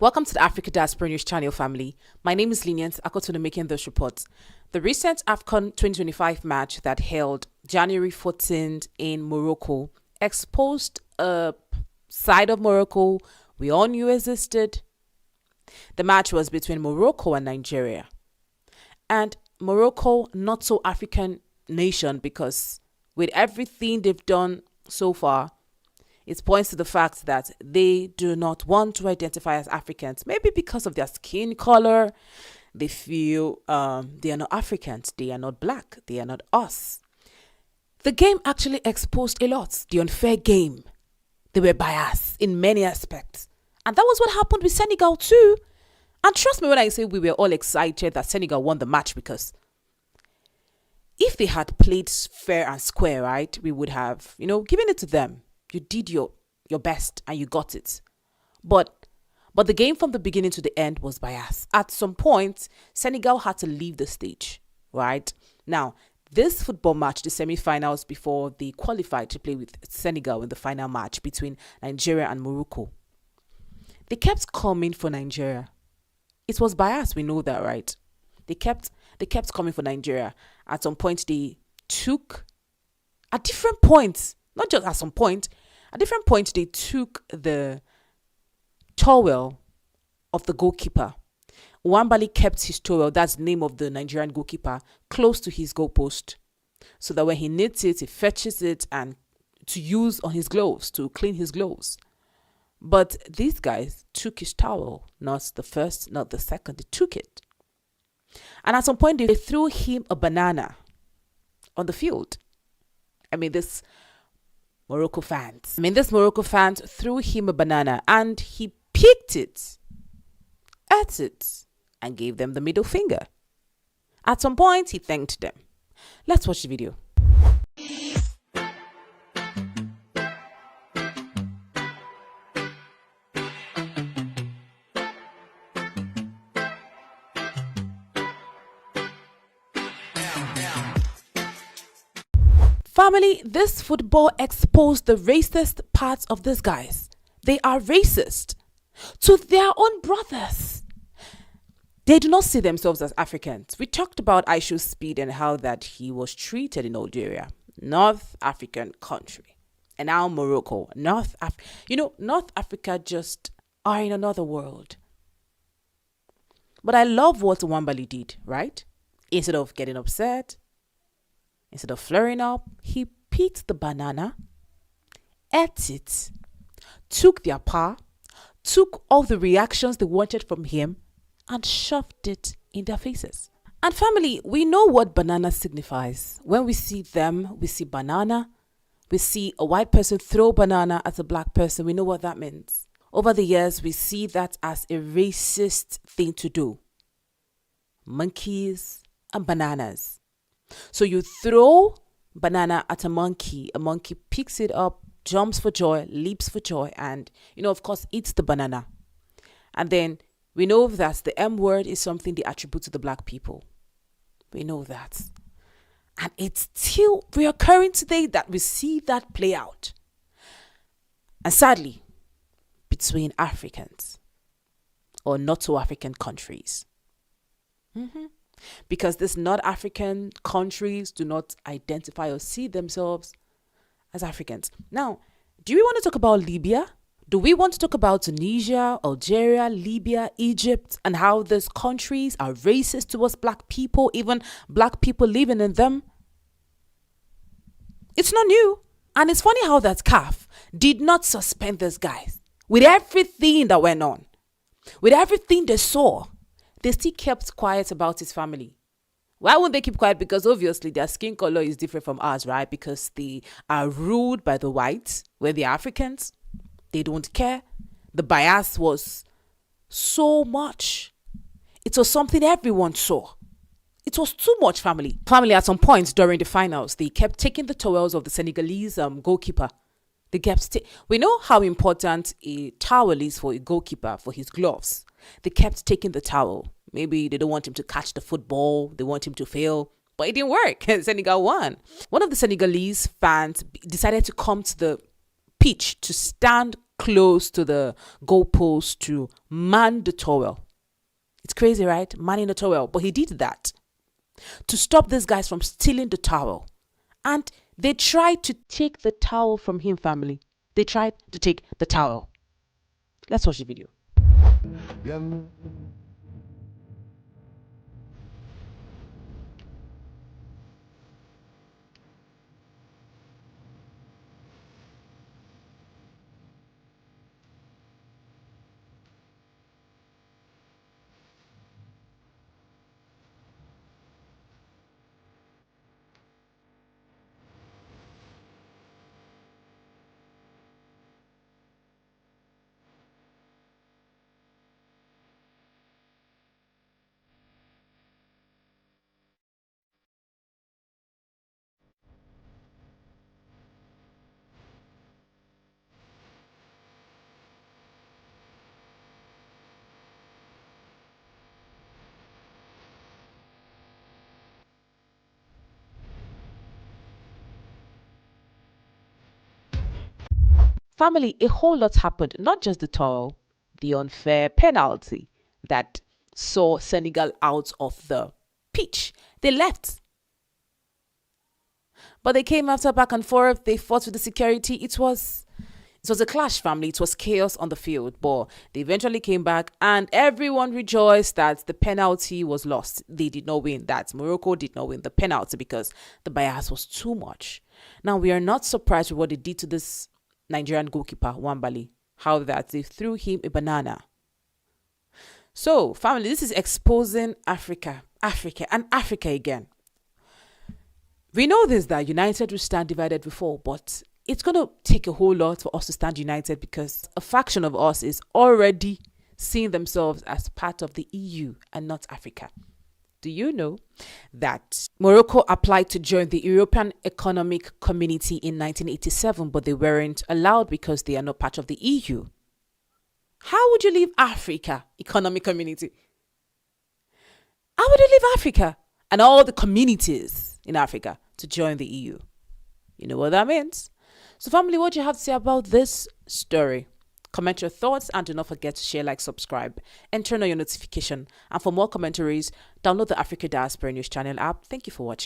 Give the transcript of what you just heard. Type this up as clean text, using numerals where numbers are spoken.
Welcome to the Africa Diaspora News Channel family. My name is Lynient Akotonou making this report. The recent AFCON 2025 match that held January 14th in Morocco exposed a side of Morocco we all knew existed. The match was between Morocco and Nigeria. And Morocco, not so African nation, because with everything they've done so far, it points to the fact that they do not want to identify as Africans. Maybe because of their skin color, they feel they are not Africans, they are not black, they are not us. The game actually exposed a lot, the unfair game. They were biased in many aspects. And that was what happened with Senegal too. And trust me when I say we were all excited that Senegal won the match, because if they had played fair and square, right, we would have, given it to them. You did your best and you got it. But the game from the beginning to the end was biased. At some point, Senegal had to leave the stage, right? Now, this football match, the semi-finals before they qualified to play with Senegal in the final match between Nigeria and Morocco, they kept coming for Nigeria. It was biased, we know that, right? They kept coming for Nigeria. At some point, they took, at different points, not just at some point, at different points, they took the towel of the goalkeeper. Nwabali kept his towel, that's the name of the Nigerian goalkeeper, close to his goalpost, so that when he needs it, he fetches it and to use on his gloves, to clean his gloves. But these guys took his towel, not the first, not the second, they took it. And at some point, they threw him a banana on the field. This Morocco fans threw him a banana and he picked it, ate it, and gave them the middle finger. At some point, he thanked them. Let's watch the video. Family, this football exposed the racist parts of these guys. They are racist to their own brothers. They do not see themselves as Africans. We talked about Aishu's speed and how that he was treated in Algeria, North African country, and now Morocco. North Africa just are in another world. But I love what Nwabali did, right? Instead of getting upset, instead of flaring up, he picked the banana, ate it, took their power, took all the reactions they wanted from him, and shoved it in their faces. And family, we know what banana signifies. When we see them, we see banana. We see a white person throw banana at a black person. We know what that means. Over the years, we see that as a racist thing to do. Monkeys and bananas. So you throw banana at a monkey picks it up, jumps for joy, leaps for joy, and, of course, eats the banana. And then we know that the M word is something they attribute to the black people. We know that. And it's still reoccurring today that we see that play out. And sadly, between Africans or not so African countries. Because these not African countries do not identify or see themselves as Africans. Now, do we want to talk about Libya? Do we want to talk about Tunisia, Algeria, Libya, Egypt, and how these countries are racist towards black people, even black people living in them? It's not new. And it's funny how that CAF did not suspend these guys. With everything that went on, with everything they saw, they still kept quiet about his family. Why wouldn't they keep quiet? Because obviously their skin color is different from ours, right? Because they are ruled by the whites when they're Africans. They don't care. The bias was so much. It was something everyone saw. It was too much, family. Family, at some points during the finals, they kept taking the towels of the Senegalese goalkeeper. We know how important a towel is for a goalkeeper, for his gloves. They kept taking the towel. Maybe they don't want him to catch the football. They want him to fail. But it didn't work. Senegal won. One of the Senegalese fans decided to come to the pitch to stand close to the goalpost to man the towel. It's crazy, right? Manning the towel. But he did that to stop these guys from stealing the towel. And they tried to take the towel from him, family. They tried to take the towel. Let's watch the video. Family, a whole lot happened. Not just the towel, the unfair penalty that saw Senegal out of the pitch. They left. But they came after back and forth. They fought with the security. It was a clash, family. It was chaos on the field, but they eventually came back and everyone rejoiced that the penalty was lost. They did not win. That Morocco did not win the penalty because the bias was too much. Now, we are not surprised with what they did to this Nigerian goalkeeper, Wambali. How that they threw him a banana. So, family, this is exposing Africa again. We know this, that United will stand divided before, but it's going to take a whole lot for us to stand united because a faction of us is already seeing themselves as part of the EU and not Africa. Do you know that Morocco applied to join the European Economic Community in 1987, but they weren't allowed because they are not part of the EU? How would you leave Africa Economic Community? How would you leave Africa and all the communities in Africa to join the EU? You know what that means? So family, what do you have to say about this story? Comment your thoughts and do not forget to share, like, subscribe, and turn on your notification. And for more commentaries, download the Africa Diaspora News Channel app. Thank you for watching.